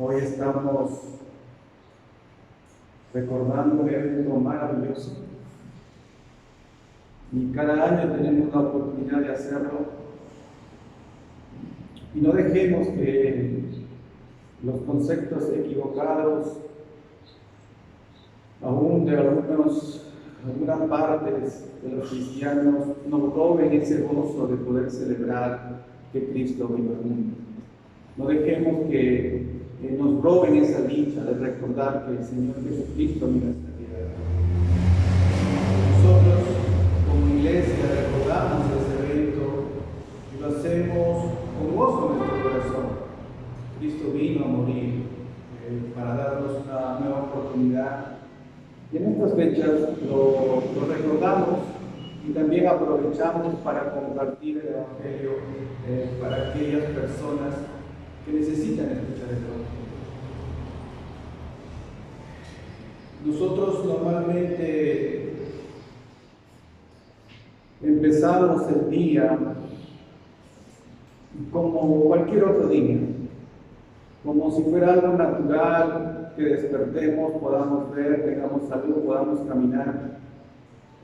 Hoy estamos recordando un evento maravilloso y cada año tenemos la oportunidad de hacerlo. Y no dejemos que los conceptos equivocados, aún de algunas partes de los cristianos, nos roben ese gozo de poder celebrar que Cristo vino al mundo. No dejemos que nos roben esa dicha de recordar que el Señor Jesucristo vino a esta tierra. Nosotros, como iglesia, recordamos ese evento y lo hacemos con gozo en nuestro corazón. Cristo vino a morir para darnos una nueva oportunidad. Y en estas fechas lo recordamos y también aprovechamos para compartir el Evangelio para aquellas personas que necesitan escuchar el Evangelio. Nosotros normalmente empezamos el día como cualquier otro día, como si fuera algo natural, que despertemos, podamos ver, tengamos salud, podamos caminar.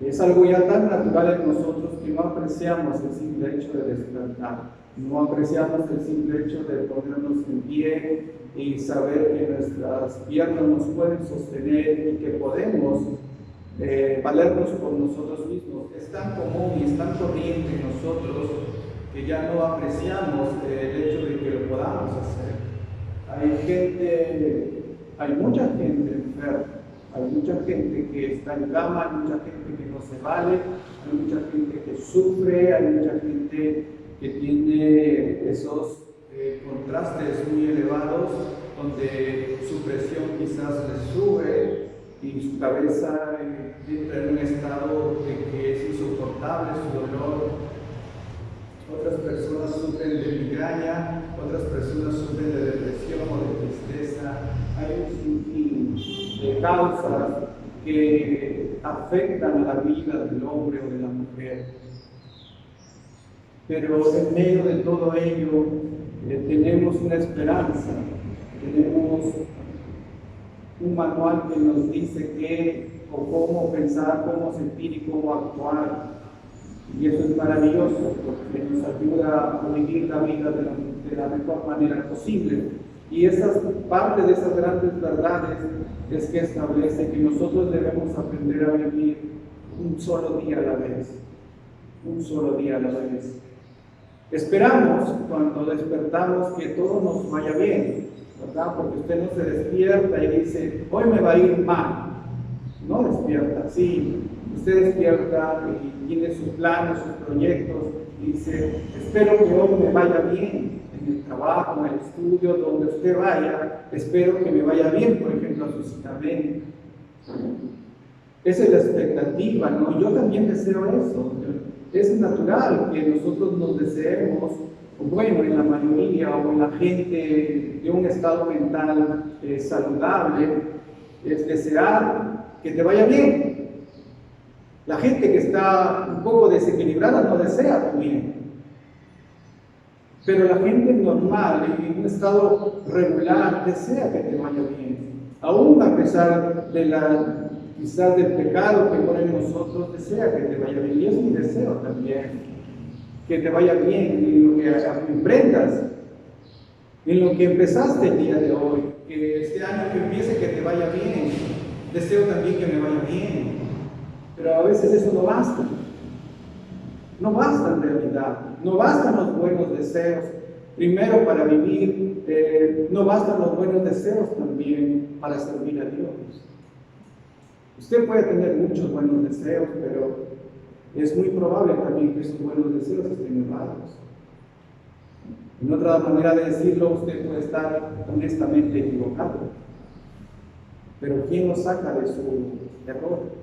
Es algo ya tan natural en nosotros que no apreciamos el simple hecho de despertar, no apreciamos el simple hecho de ponernos en pie y saber que nuestras piernas nos pueden sostener y que podemos valernos por nosotros mismos. Es tan común y es tan corriente en nosotros que ya no apreciamos el hecho de que lo podamos hacer. Hay mucha gente enferma, hay mucha gente que está en cama, hay mucha gente que no se vale, hay mucha gente que sufre, hay mucha gente que tiene esos contrastes muy elevados, donde su presión quizás le sube y su cabeza entra en un estado de que es insoportable su dolor. Otras personas sufren de migraña, otras personas sufren de depresión o de tristeza. Hay un sinfín de causas que afectan la vida del hombre o de la mujer. Pero en medio de todo ello tenemos una esperanza, tenemos un manual que nos dice qué o cómo pensar, cómo sentir y cómo actuar. Y eso es maravilloso porque nos ayuda a vivir la vida de la mejor manera posible. Y parte de esas grandes verdades es que establece que nosotros debemos aprender a vivir un solo día a la vez. Un solo día a la vez. Esperamos cuando despertamos que todo nos vaya bien, ¿verdad? Porque usted no se despierta y dice, hoy me va a ir mal. No despierta, sí. Usted despierta y tiene sus planes, sus proyectos, y dice, espero que hoy me vaya bien en el trabajo, en el estudio, donde usted vaya, espero que me vaya bien, por ejemplo, a su cita médica. Esa es la expectativa, ¿no? Yo también deseo eso. Es natural que nosotros nos deseemos, bueno, en la mayoría o en la gente de un estado mental saludable, es desear que te vaya bien. La gente que está un poco desequilibrada no desea tu bien. Pero la gente normal, en un estado regular, desea que te vaya bien. Aún a pesar de quizás del pecado que pone en nosotros, desea que te vaya bien. Y es mi deseo también, que te vaya bien en lo que emprendas, en lo que empezaste el día de hoy, que este año que empiece que te vaya bien. Deseo también que me vaya bien. Pero a veces eso no basta. No basta en realidad. No bastan los buenos deseos. Primero para vivir, no bastan los buenos deseos también para servir a Dios. Usted puede tener muchos buenos deseos, pero es muy probable también que esos buenos deseos estén errados. En otra manera de decirlo, usted puede estar honestamente equivocado. Pero ¿quién lo saca de su error?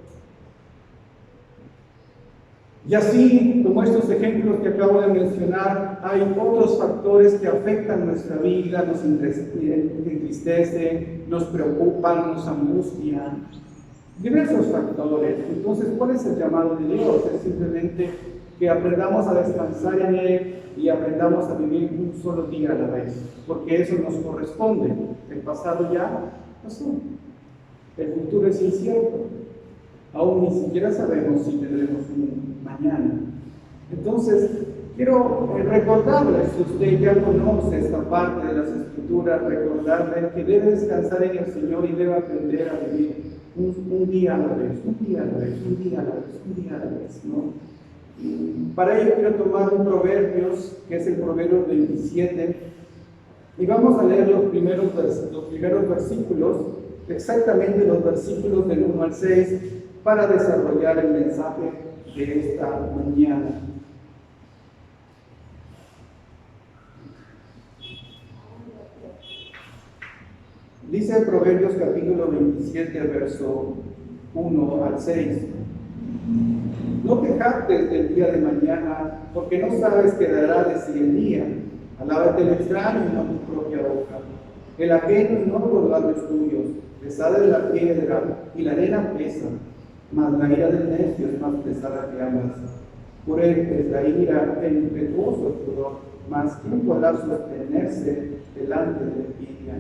Y así, como estos ejemplos que acabo de mencionar, hay otros factores que afectan nuestra vida, nos entristecen, nos preocupan, nos angustian. Diversos factores. Entonces, ¿cuál es el llamado de Dios? Es simplemente que aprendamos a descansar en Él y aprendamos a vivir un solo día a la vez, porque eso nos corresponde. El pasado ya pasó. El futuro es incierto. Aún ni siquiera sabemos si tendremos un mañana. Entonces, quiero recordarles, si usted ya conoce esta parte de las Escrituras, recordarle que debe descansar en el Señor y debe aprender a vivir un día a la vez, un día a la vez, un día a la vez, un día a la vez, ¿no? Y para ello quiero tomar un Proverbios, que es el Proverbio 27, y vamos a leer los primeros versículos, exactamente los versículos del 1 al 6, para desarrollar el mensaje de esta mañana. Dice Proverbios capítulo 27, verso 1 al 6. No te jactes del día de mañana, porque no sabes qué dará de sí el día. Alábate el extraño y no tu propia boca. El ajeno y no los labios tuyos. Pesada es la piedra y la arena pesa, mas la ira del necio es más pesada que ambas. Por él es la ira, el impetuoso el furor, mas ¿quién podrá sostenerse delante de la envidia?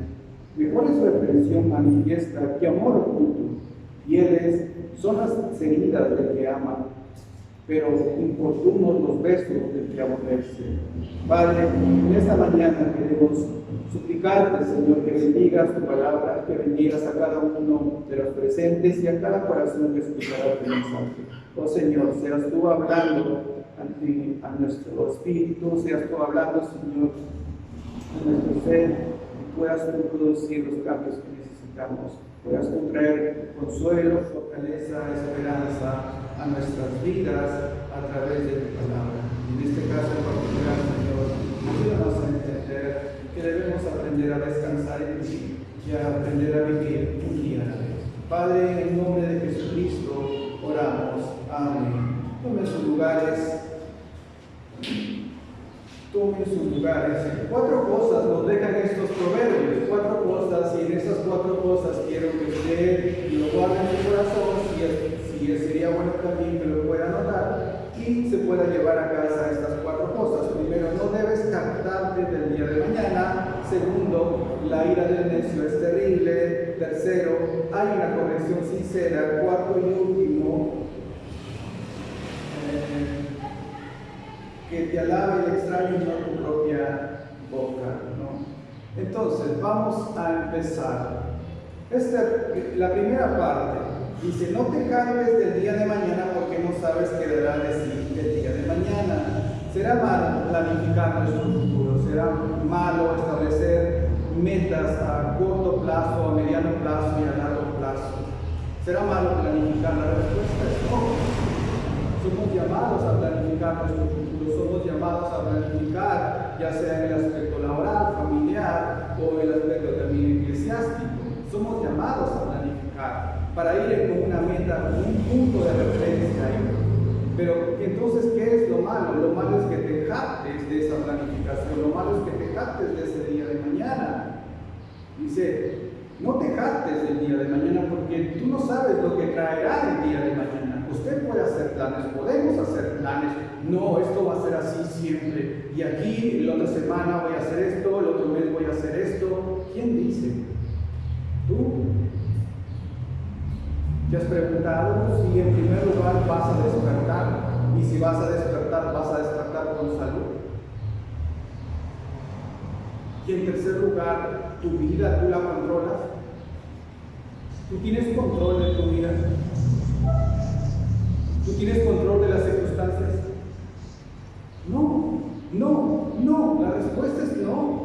Mejor es reprensión manifiesta que amor oculto, y son las heridas del que ama, pero importunos los besos del que aborrece. Padre, en esta mañana queremos suplicarte, Señor, que bendigas tu palabra, que bendigas a cada uno de los presentes y a cada corazón que escuchará tu mensaje. Oh Señor, seas tú hablando a nuestro espíritu, seas tú hablando, Señor, a nuestro ser, y puedas tú producir los cambios que necesitamos. Puedas tú traer consuelo, fortaleza, esperanza a nuestras vidas a través de tu palabra. En este caso en particular, Señor, ayúdanos a entender que debemos aprender a descansar en ti y a aprender a vivir un día a la vez. Padre, en nombre de Jesucristo, oramos. Amén. Tomen sus lugares. Tomen sus lugares. 4 cosas nos dejan estos proverbios, 4 cosas, y en esas 4 cosas quiero que usted lo guarde en su corazón, si sería bueno también que lo pueda anotar y se pueda llevar a casa estas 4 cosas. Primero, no debes jactarte del día de mañana. Segundo, la ira del necio es terrible. Tercero, hay una corrección sincera. Cuarto y último, que te alabe el extraño y no tu propia boca, ¿no? Entonces, vamos a empezar. La primera parte dice: no te jactes del día de mañana, porque no sabes qué dará de sí el día de mañana. Será malo planificar nuestro futuro, será malo establecer metas a corto plazo, a mediano plazo y a largo plazo. Será malo planificar. La respuesta es no. Somos llamados a planificar nuestro futuro, somos llamados a planificar, ya sea en el aspecto laboral, familiar o en el aspecto también eclesiástico. Somos llamados a planificar para ir con una meta, con un punto de referencia ahí. Pero entonces, ¿qué es lo malo? Lo malo es que te jactes de esa planificación, lo malo es que te jactes de ese día de mañana. Dice, no te jactes del día de mañana, porque tú no sabes lo que traerá el día de mañana. Usted puede hacer planes, podemos hacer planes. No, esto va a ser así siempre. Y aquí, la otra semana voy a hacer esto, el otro mes voy a hacer esto. ¿Quién dice? ¿Tú? ¿Te has preguntado si en primer lugar vas a despertar? Y si vas a despertar con salud. Y en tercer lugar, tu vida, ¿tú la controlas? ¿Tú tienes control de tu vida? ¿Tú tienes control de las circunstancias? No, la respuesta es no.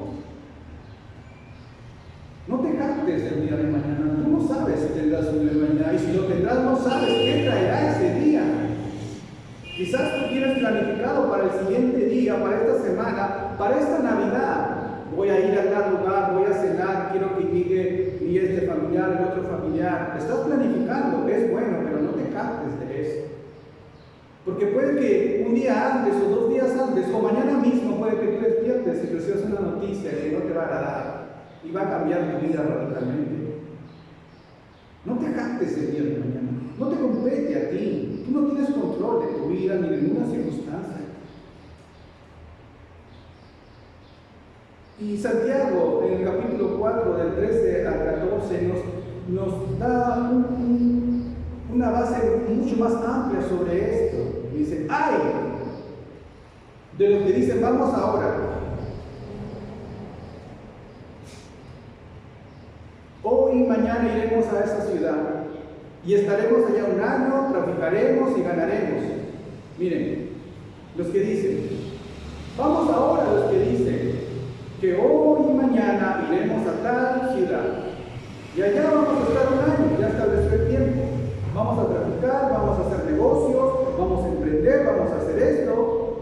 No te jactes el día de mañana. Tú no sabes si tendrás un día de mañana, y si lo tendrás no sabes qué traerá ese día. Quizás tú tienes planificado para el siguiente día, para esta semana, para esta Navidad. Voy a ir a tal lugar, voy a cenar, quiero que llegue y este familiar, el otro familiar. Estás planificando, es bueno, pero no te jactes de eso. Porque puede que un día antes o 2 días antes o mañana mismo puede que tú despiertes y recibas una noticia que no te va a agradar y va a cambiar tu vida radicalmente. No te jactes el día de mañana, no te compete a ti, tú no tienes control de tu vida ni de ninguna circunstancia. Y Santiago, en el capítulo 4, del 13 12 nos da una base mucho más amplia sobre esto. Dice, ¡ay! De los que dicen, vamos ahora. Hoy y mañana iremos a esa ciudad y estaremos allá un año, traficaremos y ganaremos. Miren, los que dicen, vamos ahora, los que dicen que hoy y mañana iremos a tal ciudad y allá vamos a estar un año, ya estableció el tiempo. Vamos a traficar, vamos a hacer negocios, vamos a emprender, vamos a hacer esto.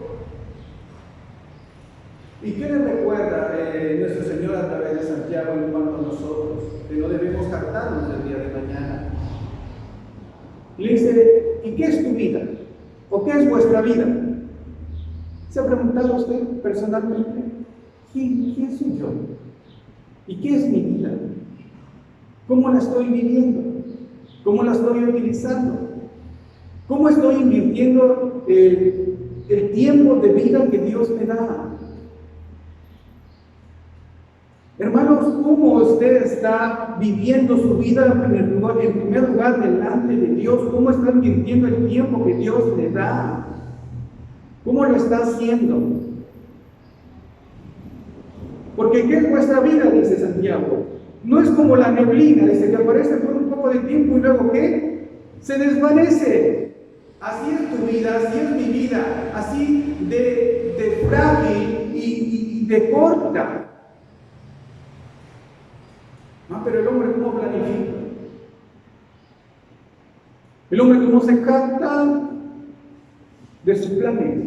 ¿Y qué les recuerda nuestro Señor a través de Santiago en cuanto a nosotros? Que no debemos captarnos del día de mañana. Le dice, ¿y qué es tu vida? ¿O qué es vuestra vida? ¿Se ha preguntado usted personalmente? ¿Quién soy yo? ¿Y qué es mi vida? ¿Cómo la estoy viviendo? ¿Cómo la estoy utilizando? ¿Cómo estoy invirtiendo el tiempo de vida que Dios me da? Hermanos, ¿cómo usted está viviendo su vida en primer lugar delante de Dios? ¿Cómo está invirtiendo el tiempo que Dios le da? ¿Cómo lo está haciendo? Porque ¿qué es vuestra vida? Dice Santiago. No es como la neblina, dice, que aparece por un poco de tiempo y luego ¿qué? Se desvanece. Así es tu vida, así es mi vida, así de frágil y de corta. Pero el hombre ¿cómo planifica? El hombre ¿cómo se jacta de sus planes?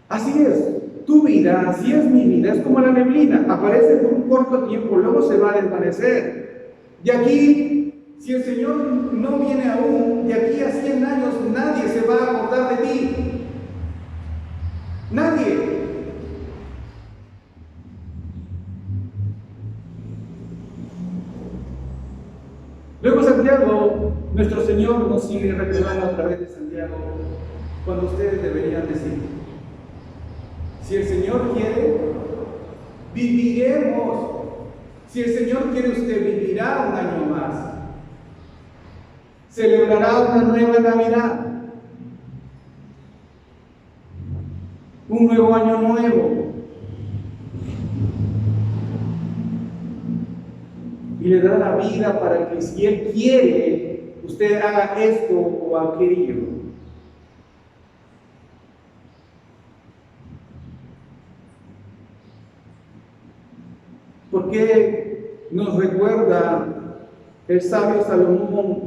Así es, tu vida, así es mi vida, es como la neblina, aparece por un corto tiempo, luego se va a desvanecer. De aquí, si el Señor no viene aún, de aquí a 100 años nadie se va a acordar de ti. Nadie. Luego Santiago, nuestro Señor nos sigue recordando a través de Santiago cuando ustedes deberían decir, si el Señor quiere, viviremos. Si el Señor quiere, usted vivirá un año más. Celebrará una nueva Navidad, un nuevo año nuevo. Y le da la vida para que si Él quiere, usted haga esto o aquello. Porque nos recuerda el sabio Salomón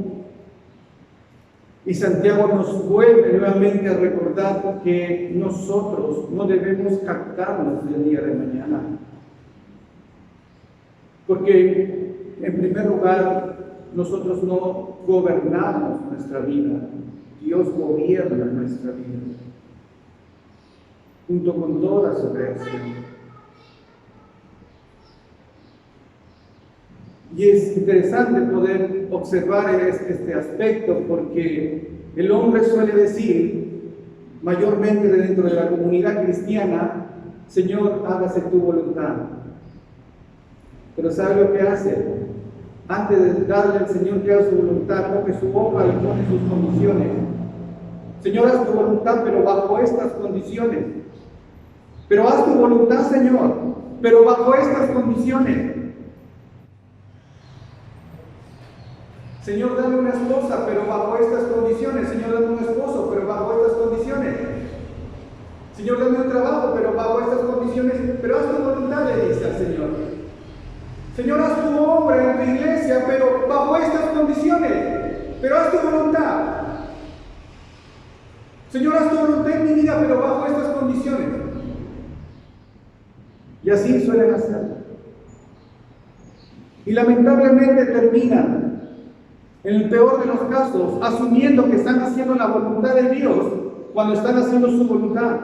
y Santiago nos vuelve nuevamente a recordar que nosotros no debemos captarnos del día de mañana. Porque en primer lugar, nosotros no gobernamos nuestra vida, Dios gobierna nuestra vida, junto con toda su creación. Y es interesante poder observar este aspecto porque el hombre suele decir, mayormente dentro de la comunidad cristiana, Señor, hágase tu voluntad. Pero ¿sabe lo que hace? Antes de darle al Señor que haga su voluntad, coge su hoja y pone sus condiciones. Señor, haz tu voluntad, pero bajo estas condiciones. Pero haz tu voluntad, Señor, pero bajo estas condiciones. Señor, dame una esposa, pero bajo estas condiciones. Señor, dame un esposo, pero bajo estas condiciones. Señor, dame un trabajo, pero bajo estas condiciones. Pero haz tu voluntad, le dice al Señor. Señor, haz tu obra en tu iglesia, pero bajo estas condiciones. Pero haz tu voluntad. Señor, haz tu voluntad en mi vida, pero bajo estas condiciones. Y así suelen hacer. Y lamentablemente terminan, en el peor de los casos, asumiendo que están haciendo la voluntad de Dios cuando están haciendo su voluntad.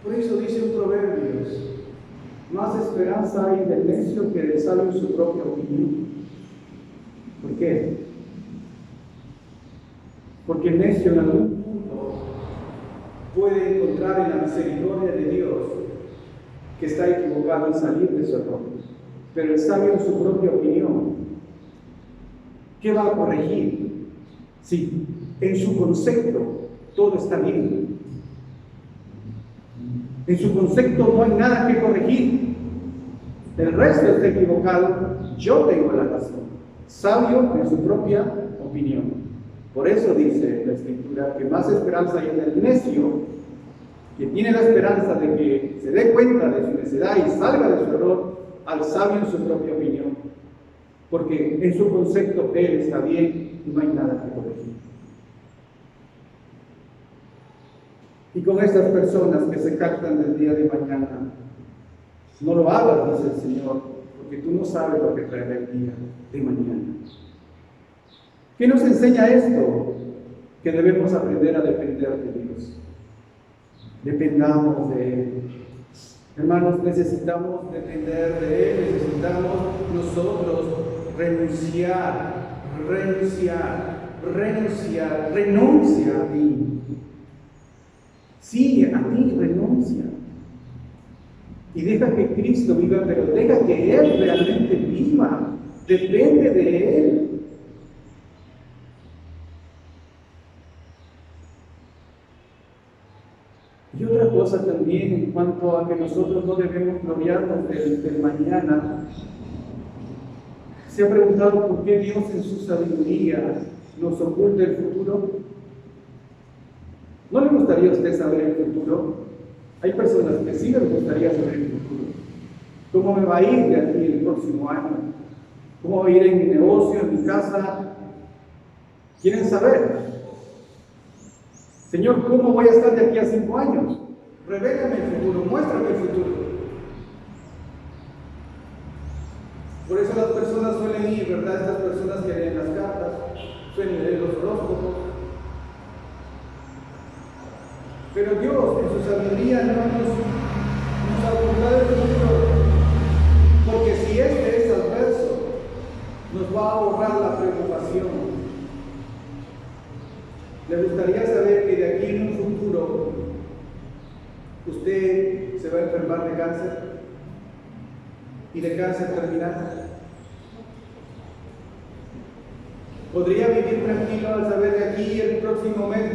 Por eso dice un Proverbios, más esperanza hay del necio que del sabio en su propia opinión. ¿Por qué? Porque el necio en algún punto puede encontrar en la misericordia de Dios que está equivocado en salir de su error, pero el sabio en su propia opinión, ¿qué va a corregir? Sí, en su concepto todo está bien. En su concepto no hay nada que corregir. El resto está equivocado, yo tengo la razón. Sabio en su propia opinión. Por eso dice la Escritura que más esperanza hay en el necio, que tiene la esperanza de que se dé cuenta de su necedad y salga de su error, al sabio en su propia opinión. Porque en su concepto él está bien y no hay nada que corregir. Y con estas personas que se captan del día de mañana, no lo hagas, dice el Señor, porque tú no sabes lo que traerá el día de mañana. ¿Qué nos enseña esto? Que debemos aprender a depender de Dios. Dependamos de Él. Hermanos, necesitamos depender de Él, necesitamos nosotros renuncia a ti. Sí, a ti renuncia. Y deja que Cristo viva, pero deja que Él realmente viva. Depende de Él. Y otra cosa también en cuanto a que nosotros no debemos gloriarnos del mañana. ¿Se ha preguntado por qué Dios en su sabiduría nos oculta el futuro? ¿No le gustaría a usted saber el futuro? Hay personas que sí les gustaría saber el futuro. ¿Cómo me va a ir de aquí el próximo año? ¿Cómo va a ir en mi negocio, en mi casa? ¿Quieren saber? Señor, ¿cómo voy a estar de aquí a 5 años? Revélame el futuro, muéstrame el futuro. Por eso las personas suelen ir, ¿verdad? Estas personas que leen las cartas, suelen leer los horóscopos. Pero Dios, en su sabiduría, no nos ha ocultado el futuro. Porque si este es adverso, nos va a ahorrar la preocupación. ¿Le gustaría saber que de aquí en un futuro usted se va a enfermar de cáncer? ¿Y de cáncer terminal? ¿Podría vivir tranquilo al saber que aquí el próximo mes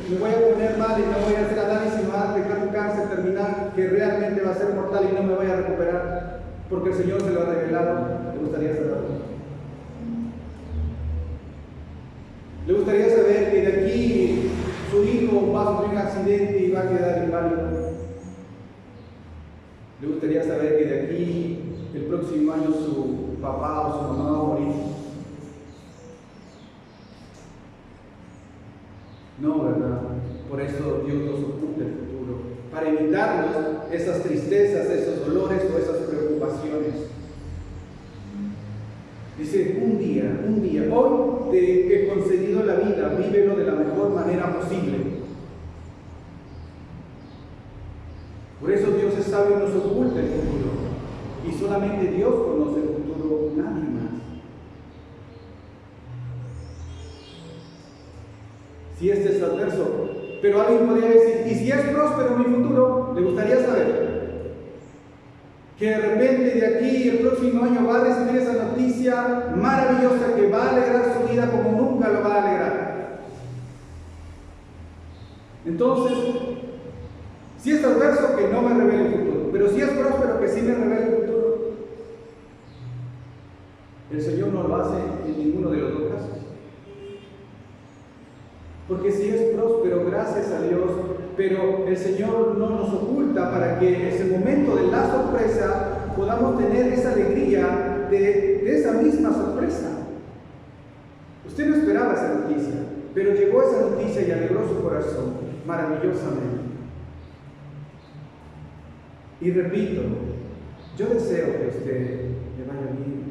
me voy a poner mal y no voy a hacer análisis y me va a detectar un cáncer terminal que realmente va a ser mortal y no me voy a recuperar? Porque el Señor se lo ha revelado. ¿Le gustaría saberlo? ¿Le gustaría saber que de aquí su hijo va a sufrir un accidente y va a quedar inválido? ¿Le gustaría saber que de aquí el próximo año su papá o su mamá va a morir? No, ¿verdad? Por eso Dios nos oculta el futuro, para evitarnos esas tristezas, esos dolores o esas preocupaciones. Dice, un día, hoy te he concedido la vida, vívelo de la mejor manera posible. Por eso Dios es sabio y nos oculta el futuro. Y solamente Dios conoce el futuro, nadie más. Si este es adverso, pero alguien podría decir, ¿y si es próspero mi futuro? ¿Le gustaría saber? Que de repente de aquí el próximo año va a recibir esa noticia maravillosa que va a alegrar su vida como nunca lo va a alegrar. Entonces, si es adverso, que no me revele el futuro, pero si es próspero, que sí me revele el futuro. El Señor no lo hace en ninguno de los dos casos. Porque si es próspero, gracias a Dios, pero el Señor no nos oculta para que en ese momento de la sorpresa podamos tener esa alegría de esa misma sorpresa. Usted no esperaba esa noticia, pero llegó esa noticia y alegró su corazón maravillosamente. Y repito, yo deseo que a usted le vaya bien.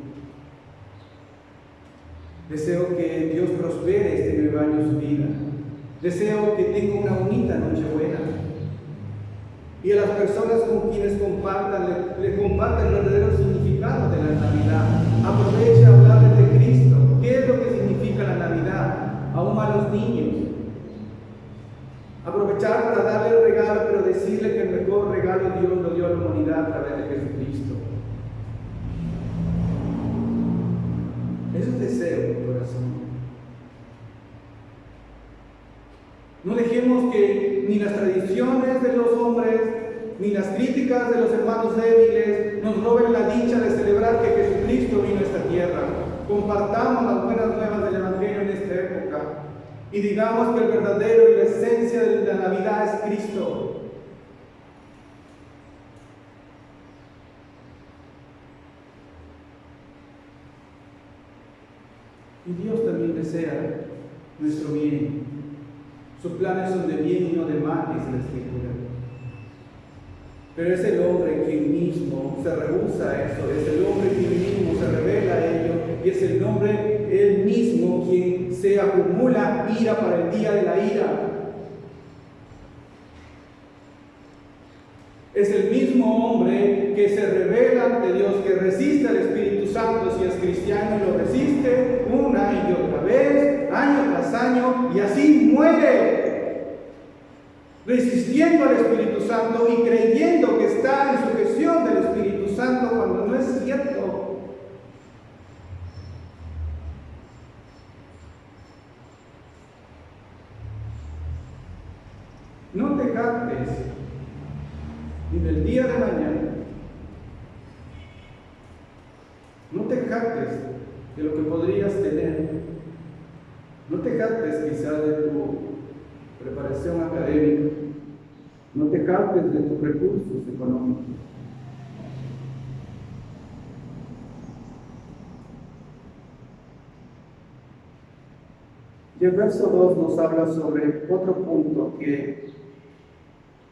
Deseo que Dios prospere este nuevo año en su vida. Deseo que tenga una bonita Nochebuena. Y a las personas con quienes compartan, le compartan el verdadero significado de la Navidad. Aproveche a hablarles de Cristo. ¿Qué es lo que significa la Navidad? Aún a los niños. Aprovechar para darle el regalo, pero decirle que el mejor regalo Dios lo dio al la humanidad a través de Jesucristo. Eso es deseo de mi corazón. No dejemos que ni las tradiciones de los hombres, ni las críticas de los hermanos débiles nos roben la dicha de celebrar que Jesucristo vino a esta tierra. Compartamos las buenas nuevas del Evangelio en esta época y digamos que el verdadero y la esencia de la Navidad es Cristo. Y Dios también desea nuestro bien. Sus planes son de bien y no de mal, dice la Escritura. Pero es el hombre quien mismo se rehúsa a eso, es el hombre quien mismo se revela a ello, y es el hombre él mismo quien se acumula ira para el día de la ira. Es el mismo hombre que se revela ante Dios, que resiste al Espíritu Santo si es cristiano, y lo resiste una y otra vez, año tras año, y así muere, resistiendo al Espíritu Santo y creyendo que está en sujeción del Espíritu Santo cuando no es cierto. No te jactes ni del día de mañana. No te jactes de lo que podrías tener. No te jactes quizá de tu preparación académica. No te jactes de tus recursos económicos. Y el verso 2 nos habla sobre otro punto, que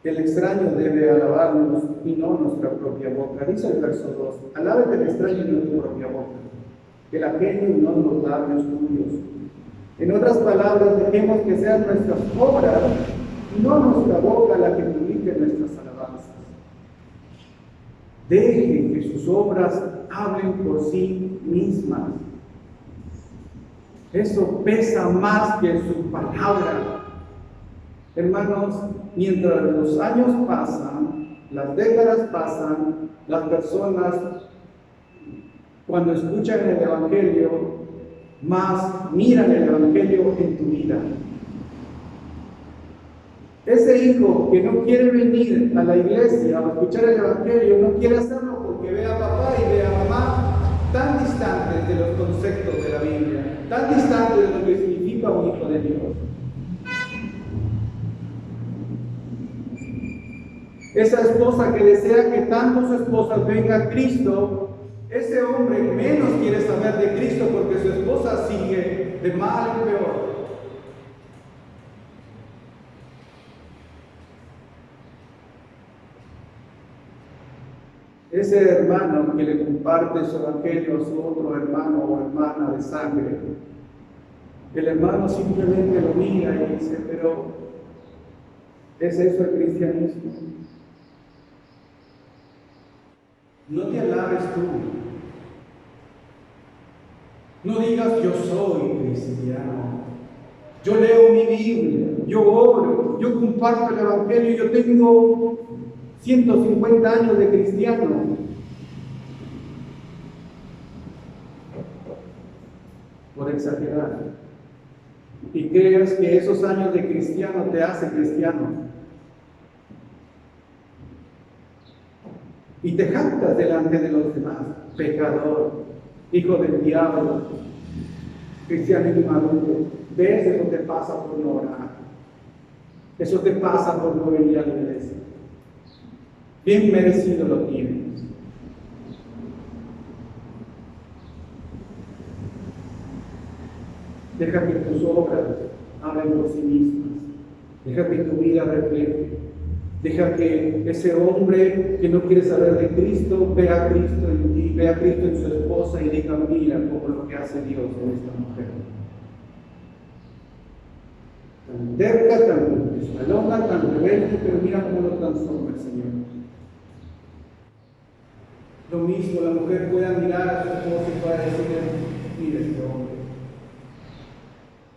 el extraño debe alabarnos y no nuestra propia boca. Dice el verso 2, alábate el extraño y no tu propia boca, el ajeno y no los labios tuyos. En otras palabras, dejemos que sean nuestras obras y no nuestra boca la que publique nuestras alabanzas. Deje que sus obras hablen por sí mismas. Eso pesa más que su palabra. Hermanos, mientras los años pasan, las décadas pasan, las personas, cuando escuchan el Evangelio, más miran el Evangelio en tu vida. Ese hijo que no quiere venir a la iglesia a escuchar el Evangelio, no quiere hacerlo porque ve a papá y ve a mamá tan distantes de los conceptos de la Biblia, tan distantes de lo que significa un hijo de Dios. Esa esposa que desea que tanto su esposa venga a Cristo, ese hombre menos quiere saber de Cristo porque su esposa sigue de mal en peor. Ese hermano que le comparte su evangelio a su otro hermano o hermana de sangre, el hermano simplemente lo mira y dice, pero ¿es eso el cristianismo? No te alabes tú. No digas yo soy cristiano. Yo leo mi Biblia, yo oro, yo comparto el evangelio, yo tengo 150 años de cristiano. Por exagerar. Y creas que esos años de cristiano te hacen cristiano. Y te jactas delante de los demás, pecador, hijo del diablo, cristiano inmaduro. ¿Ves? Eso te pasa por no orar. Eso te pasa por no venir a la iglesia. Bien merecido lo tienes. Deja que tus obras hablen por sí mismas. Deja que tu vida refleje. Deja que ese hombre que no quiere saber de Cristo vea a Cristo en ti, vea a Cristo en su esposa y diga, mira como lo que hace Dios en esta mujer. Tan terca, tan escalona, tan rebelde, pero mira cómo lo transforma el Señor. Lo mismo, la mujer puede mirar a su esposo y puede decirle, mira este hombre.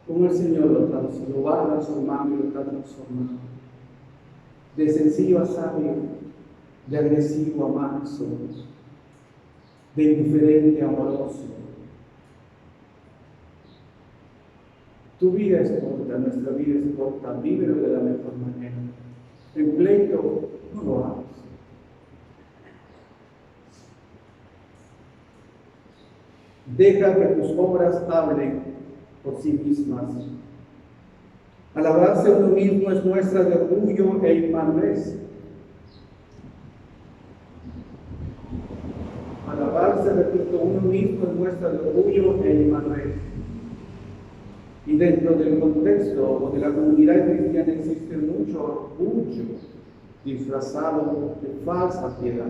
Como el Señor lo va transformando y lo está transformando. De sencillo a sabio, de agresivo a manso, de indiferente a amoroso. Tu vida es corta, nuestra vida es corta, vívelo de la mejor manera. En pleito, no lo hagas. Deja que tus obras hablen por sí mismas. Alabarse a uno mismo es muestra de orgullo e inmadurez. Alabarse, repito, uno mismo es muestra de orgullo e inmadurez. Y dentro del contexto o de la comunidad cristiana existe mucho orgullo disfrazado de falsa piedad.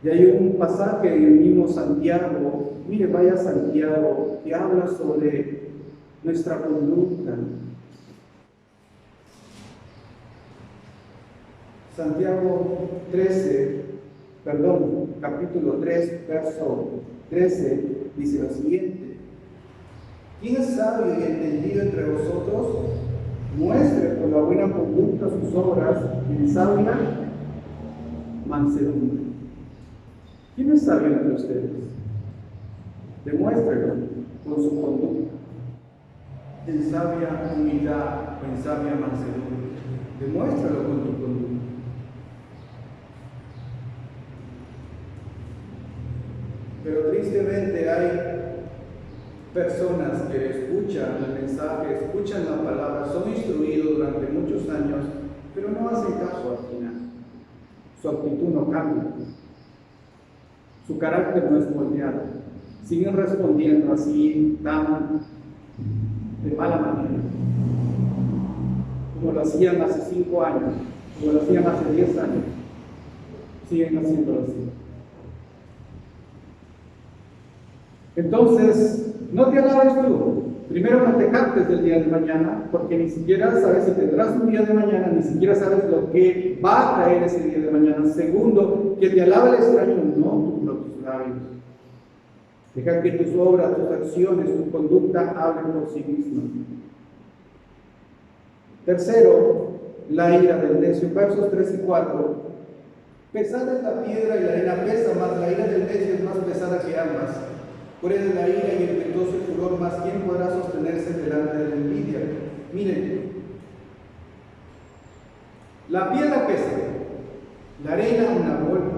Y hay un pasaje en el mismo Santiago, mire, vaya Santiago, que habla sobre nuestra conducta. Santiago capítulo 3, verso 13, dice lo siguiente: ¿quién es sabio y entendido entre vosotros? Muestre por la buena conducta sus obras en sabia mansedumbre. ¿Quién es sabio entre ustedes? Demuéstrelo con su conducta, en sabia humildad o en sabia mansedumbre. Demuéstralo con tu conducta. Pero tristemente hay personas que escuchan el mensaje, escuchan la palabra, son instruidos durante muchos años, pero no hacen caso al final. Su actitud no cambia. Su carácter no es moldeado. Siguen respondiendo así, tan de mala manera, como lo hacían hace 5 años, como lo hacían hace 10 años. Siguen haciéndolo así. Entonces, no te alabes tú. Primero, no te jactes del día de mañana, porque ni siquiera sabes si tendrás un día de mañana, ni siquiera sabes lo que va a traer ese día de mañana. Segundo, que te alabe el extraño, no tus propios labios. Deja que tus obras, tus acciones, tu conducta hablen por sí mismas. Tercero, la ira del necio. Versos 3 y 4. Pesada es la piedra y la arena pesa más, la ira del necio es más pesada que ambas. Por eso la ira y el impetuoso furor, más ¿quién podrá sostenerse delante de la envidia? Miren, la piedra pesa, la arena,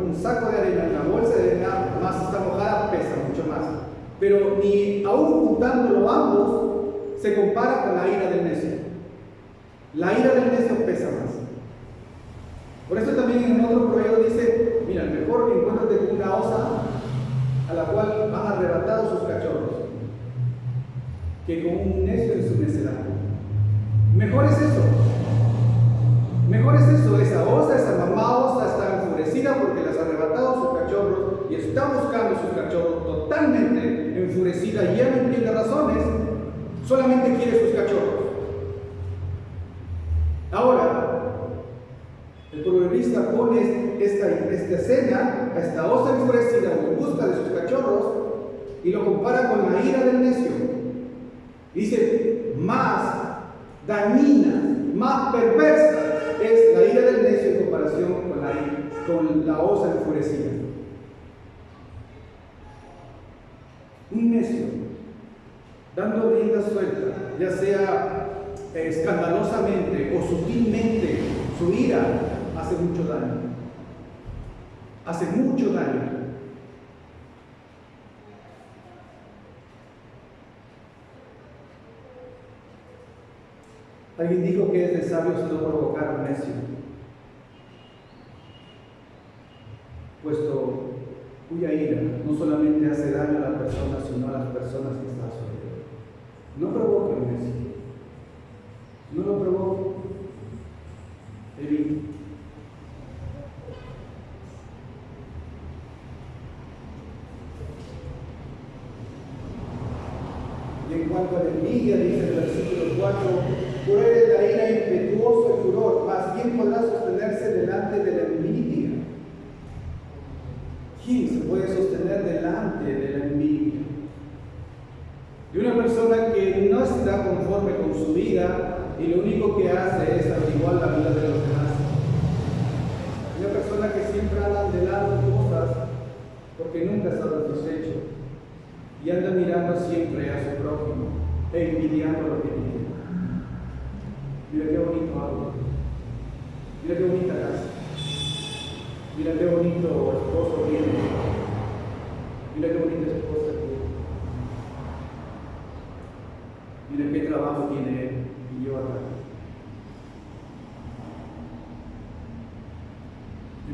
un saco de arena, una bolsa de arena, más está mojada, pesa mucho más. Pero ni aún juntándolo ambos, se compara con la ira del necio. La ira del necio pesa más. Por eso también en otro proverbio dice, mira, mejor que encuéntrate con una osa a la cual van arrebatados sus cachorros, que con un necio en su necedad. Mejor es eso. Mejor es eso. Esa osa, esa mamá osa está enfurecida porque les ha arrebatado sus cachorros y está buscando sus cachorros totalmente enfurecida y ya no entiende razones, solamente quiere sus cachorros. Ahora, el proverbista pone esta escena, a esta osa enfurecida en busca de sus cachorros, y lo compara con la ira del necio. Dice, más dañina, más perversa es la ira del necio en comparación con la osa enfurecida. Un necio, dando rienda suelta, ya sea escandalosamente o sutilmente, su ira hace mucho daño. Hace mucho daño. Alguien dijo que es de sabios no provocar a un necio, puesto cuya ira no solamente hace daño a la persona, sino a las personas que están a su alrededor. No provoque a un necio. No lo provoque. Evite. Y en cuanto a la envidia, dice el versículo 4, cruel es la ira, impetuoso el furor, mas ¿quién podrá sostenerse delante de la envidia? ¿Quién se puede sostener delante de la envidia? De una persona que no está conforme con su vida, y lo único que hace es averiguar la vida de los demás. Una persona que siempre anda anhelando cosas porque nunca está satisfecho y anda mirando siempre a su prójimo e envidiando lo que tiene. Mira qué bonito auto, mira qué bonita casa, mira qué bonito esposo tiene, mira qué bonita esposa tiene, mira qué trabajo tiene él y yo acá.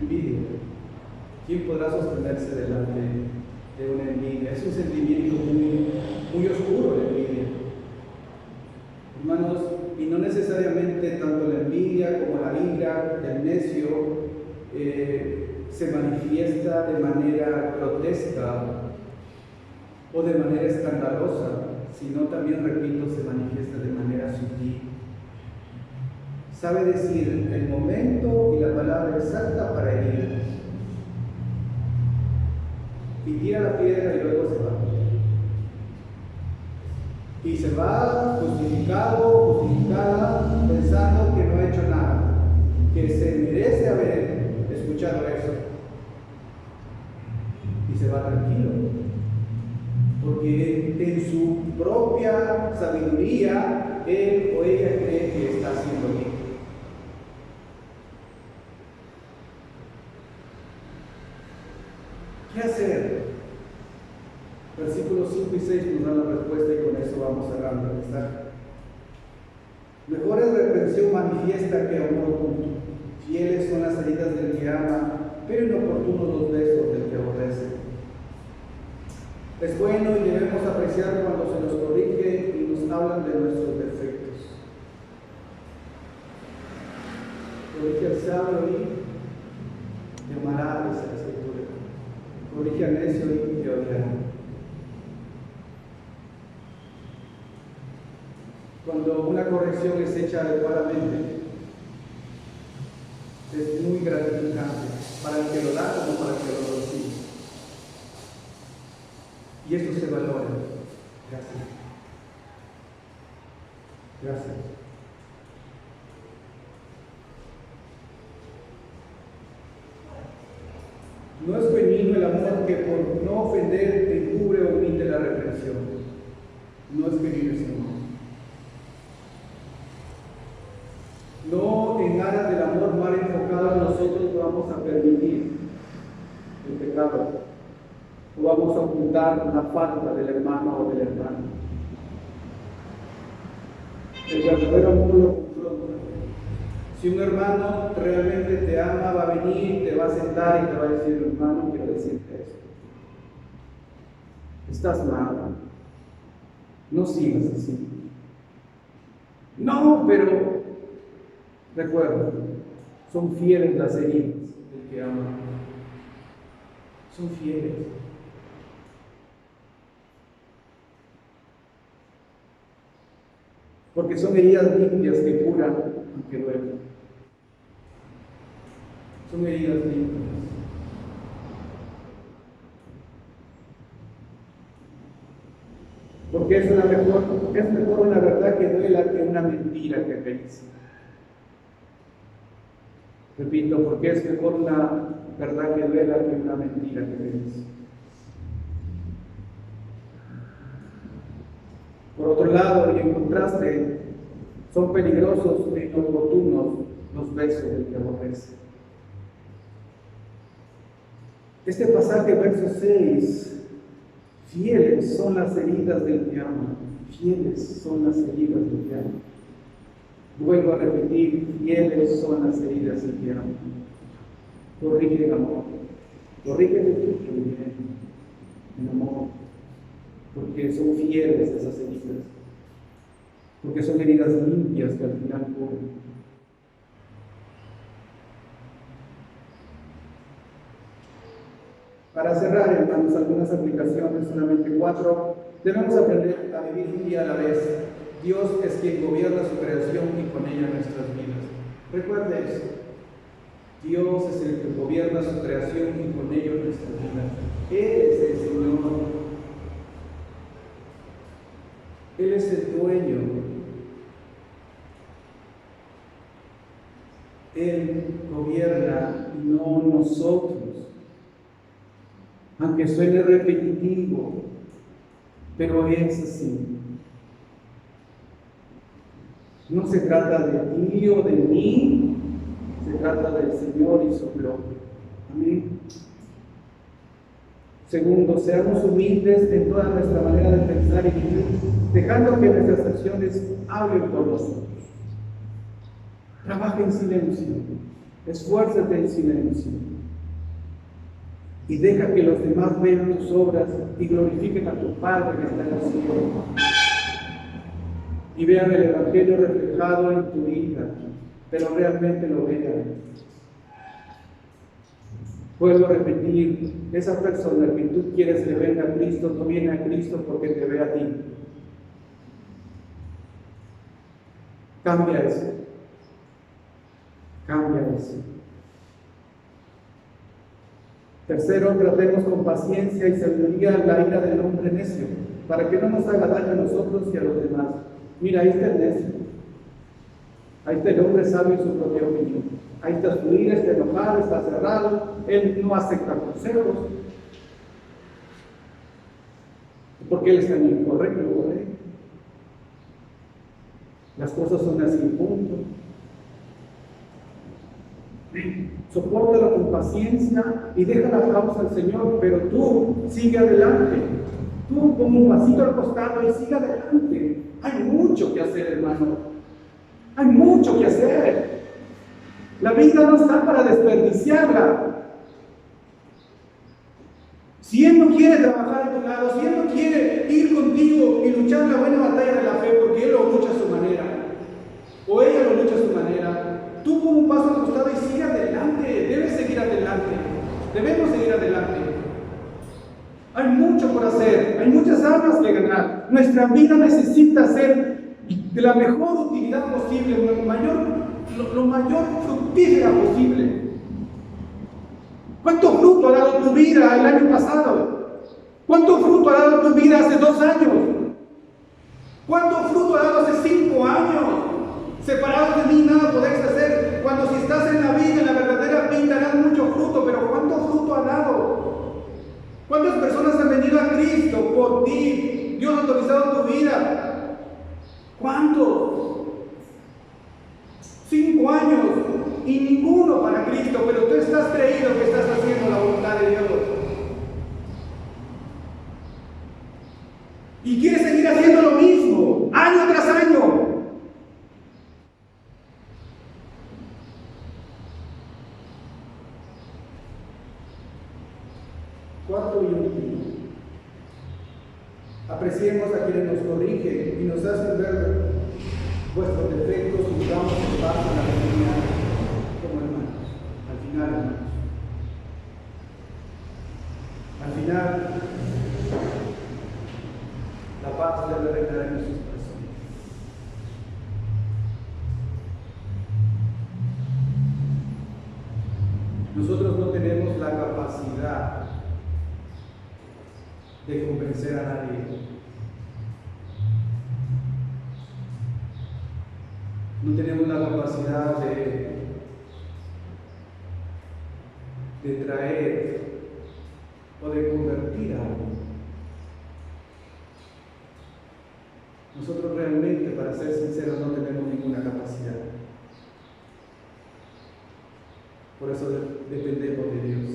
Envidia. ¿Quién podrá sostenerse delante de una envidia? Es un sentimiento muy oscuro, la envidia. Hermanos, y no necesariamente tanto la envidia como la ira del necio se manifiesta de manera grotesca o de manera escandalosa, sino también, repito, se manifiesta de manera sutil. Sabe decir el momento y la palabra exacta para herir. Y tira la piedra y luego se va. Y se va justificado, justificada, pensando que no ha hecho nada, que se merece haber escuchado eso. Y se va tranquilo, porque en su propia sabiduría, él o ella cree que está haciendo bien. ¿Qué hacer? Versículos 5 y 6 nos dan la respuesta y con eso vamos cerrando el mensaje. Mejor es reprensión manifiesta que amor oculto. Fieles son las heridas del que ama, pero inoportunos los besos del que aborrece. Es bueno y debemos apreciar cuando se nos corrige y nos hablan de nuestros defectos. Corrige al sabio y te amará, dice la Escritura. Corrige al necio y te odiará. Cuando una corrección es hecha adecuadamente, es muy gratificante para el que lo da como para el que lo recibe. Y esto se valora. Gracias. Gracias. No es genuino el amor que por no ofender encubre o omite la reprensión. No es genuino ese amor. No en aras del amor mal enfocado nosotros vamos a permitir el pecado o vamos a ocultar la falta del hermano o del hermano. El verdadero amor lo confronta. Si un hermano realmente te ama, va a venir, te va a sentar y te va a decir: hermano, quiero decirte esto. Estás mal. No sigas así. No, pero recuerda, son fieles las heridas del que ama. Son fieles. Porque son heridas limpias que curan aunque duelen. Son heridas limpias. Porque es mejor una verdad que duela que una mentira que acaricia. Repito, porque es mejor una verdad que duela que una mentira que acaricia. Por otro lado, y en contraste, son peligrosos e inoportunos los besos del que aborrece. Este pasaje, verso 6, fieles son las heridas del que ama, fieles son las heridas del que ama. Vuelvo a repetir, fieles son las heridas del que ama. Corrige en amor, corrige en amor, porque son fieles esas heridas, porque son heridas limpias que al final curan. Para cerrar, hermanos, algunas aplicaciones, solamente 4. Debemos aprender a vivir un día a la vez. Dios es quien gobierna su creación y con ella nuestras vidas. Recuerde eso. Dios es el que gobierna su creación y con ello nuestras vidas. Él es el Señor. Él es el dueño Él gobierna y no nosotros. Aunque suene repetitivo, pero es así. No se trata de ti o de mí, se trata del Señor y su gloria. Amén. Segundo, seamos humildes en toda nuestra manera de pensar y vivir, dejando que nuestras acciones hablen por nosotros. Trabaja en silencio, esfuérzate en silencio y deja que los demás vean tus obras y glorifiquen a tu Padre que está en el cielo. Y vean el Evangelio reflejado en tu vida, pero realmente lo vean. Vuelvo a repetir, esa persona que tú quieres que venga a Cristo, no viene a Cristo porque te ve a ti. Cambia eso. Cambia eso. Tercero, tratemos con paciencia y sabiduría la ira del hombre necio, para que no nos haga daño a nosotros y a los demás. Mira, ahí está el necio. Ahí está el hombre sabio en su propia opinión. Ahí está su ira, está enojado, está cerrado. Él no acepta consejos. Porque él está en el correcto, ¿correcto? Las cosas son así, punto. Sopórtalo con paciencia y deja la causa al Señor, pero tú sigue adelante. Tú pon un pasito al costado y sigue adelante. Hay mucho que hacer, hermano. Hay mucho que hacer. La vida no está para desperdiciarla. Si Él no quiere trabajar a tu lado, si Él no quiere ir contigo y luchar la buena batalla de la fe, porque Él lo lucha a su manera, o ella lo lucha a su manera, tú pon un paso al costado y sigue adelante. Debes seguir adelante. Debemos seguir adelante. Hay mucho por hacer, hay muchas almas que ganar. Nuestra vida necesita ser de la mejor utilidad posible, lo mayor fructífera posible. ¿Cuánto fruto ha dado tu vida el año pasado? ¿Cuánto fruto ha dado tu vida hace 2 años? ¿Cuánto fruto ha dado hace 5 años? Separados de mí nada podéis hacer. Cuando si estás en la vida, en la verdadera vida, darás mucho fruto, pero ¿cuánto fruto ha dado? ¿Cuántas personas han venido a Cristo por ti? Dios ha autorizado tu vida. ¿Cuántos? 5 años y ninguno para Cristo, pero tú estás creído que estás haciendo la voluntad de Dios. Y quieres seguir haciendo lo mismo, año tras año. Cuarto y último, apreciemos a quienes nos corrigen y nos hacen ver vuestros defectos y damos el paso a la comunidad como hermanos. Al final, hermanos. Al final, la paz debe reinar en nuestros corazones. Nosotros no tenemos la capacidad de convencer a nadie. No tenemos la capacidad de traer o de convertir a alguien. Nosotros realmente, para ser sinceros, no tenemos ninguna capacidad. Por eso dependemos de Dios.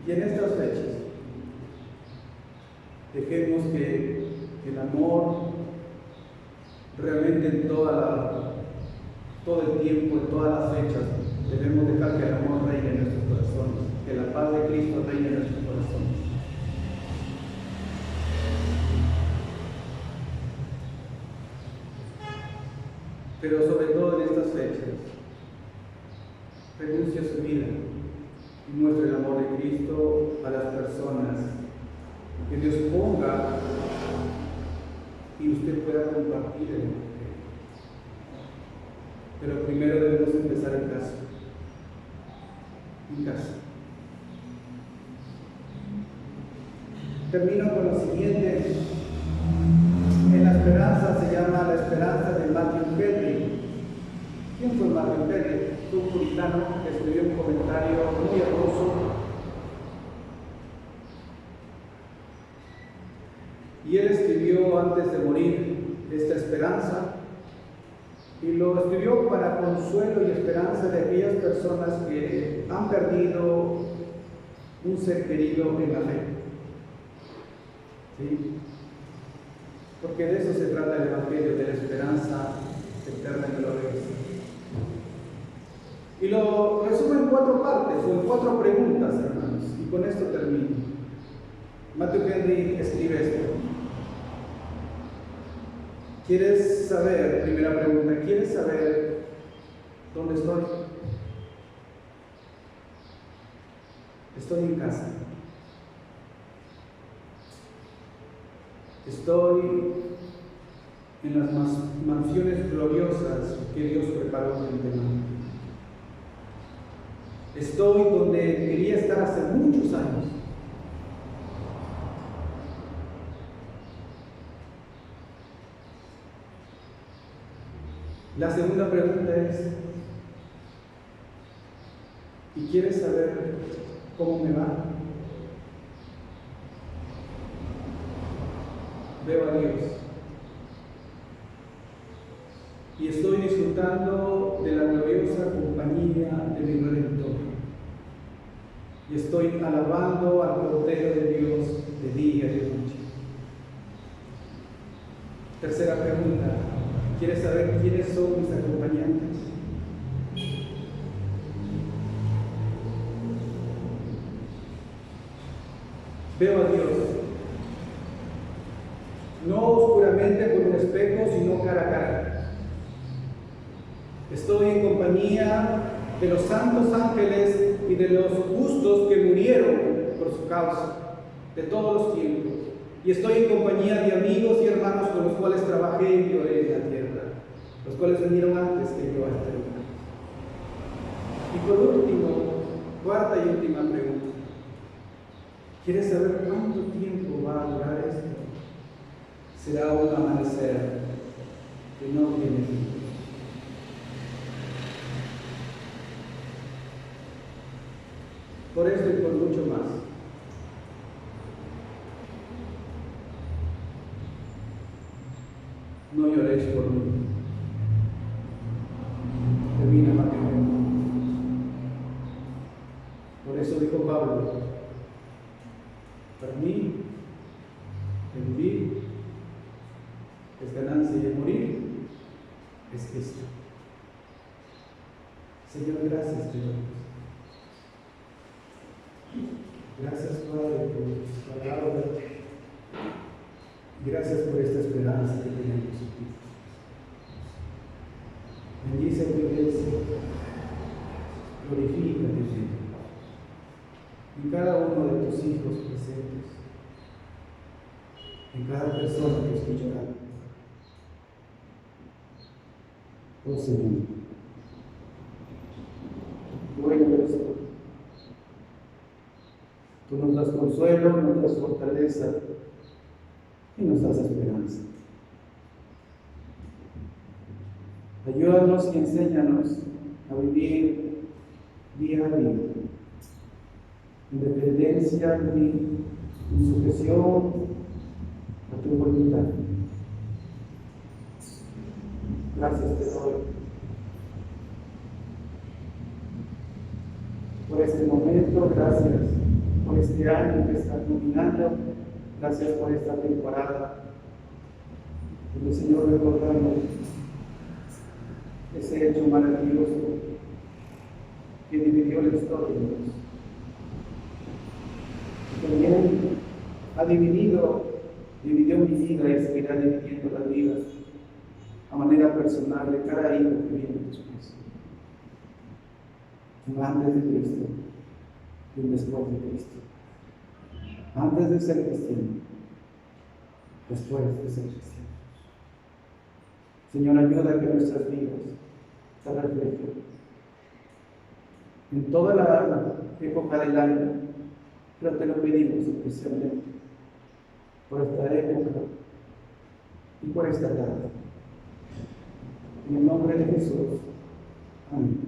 Y en estas fechas, dejemos que el amor realmente en todo el tiempo, en todas las fechas, debemos dejar que el amor reine en nuestros corazones, que la paz de Cristo reine en nuestros corazones. Pero sobre todo en estas fechas, renuncie a su vida y muestre el amor de Cristo a las personas que Dios ponga y usted pueda compartir el Evangelio. Pero primero debemos empezar en casa. En casa. Termino con lo siguiente. en la esperanza se llama la esperanza de Matthew Henry. ¿Quién fue Matthew Henry? Fue un puritano que escribió un comentario muy hermoso. Y él escribió antes de morir esta esperanza, y lo escribió para consuelo y esperanza de aquellas personas que han perdido un ser querido en la fe. ¿Sí? Porque de eso se trata el Evangelio, de la esperanza eterna y gloriosa. Y lo resumo en 4 partes, o en 4 preguntas, hermanos, y con esto termino. Matthew Henry escribe esto. ¿Quieres saber? Primera pregunta, ¿quieres saber dónde estoy? Estoy en casa. Estoy en las mansiones gloriosas que Dios preparó de antemano. Estoy donde quería estar hace muchos años. La segunda pregunta es, ¿y quieres saber cómo me va? Veo a Dios y estoy disfrutando de la gloriosa compañía de mi Redentor, y estoy alabando al Cordero de Dios de día y de noche. Tercera pregunta, ¿quieres saber quiénes son mis acompañantes? Veo a Dios, no oscuramente por un espejo, sino cara a cara. Estoy en compañía de los santos ángeles y de los justos que murieron por su causa, de todos los tiempos. Y estoy en compañía de amigos y hermanos con los cuales trabajé y lloré en la tierra, los cuales vinieron antes que yo a esta vida. Y por último, cuarta y última pregunta. ¿Quieres saber cuánto tiempo va a durar esto? Será un amanecer que no tiene fin. Por esto y por mucho más, no lloréis por mí. Termina Mateo. Por eso dijo Pablo, para mí, el vivir es ganancia y el morir es Cristo. Señor, gracias te doy. Gracias, Padre, por tu palabra. Gracias por esta esperanza que tenemos en ti. Bendice a tu iglesia. Glorifícate, Señor, en cada uno de tus hijos presentes, en cada persona que escuchará. Oh Señor, bueno eres tú. Tú nos das consuelo, nos das fortaleza y nos das esperanza. Ayúdanos y enséñanos a vivir día a día en dependencia de ti, en sujeción a tu voluntad. Gracias te doy por este momento, gracias por este año que está culminando, gracias por esta temporada, donde, Señor, recordamos ese hecho maravilloso que dividió la historia de Dios. Y también ha dividió mi vida y seguirá dividiendo las vidas a manera personal de cada hijo que viene después. Un antes de Cristo y un después de Cristo. Antes de ser cristiano, después de ser cristiano. Señor, ayuda a que nuestras vidas se reflejen en toda la época del año, pero te lo pedimos especialmente por esta época y por esta tarde. En el nombre de Jesús. Amén.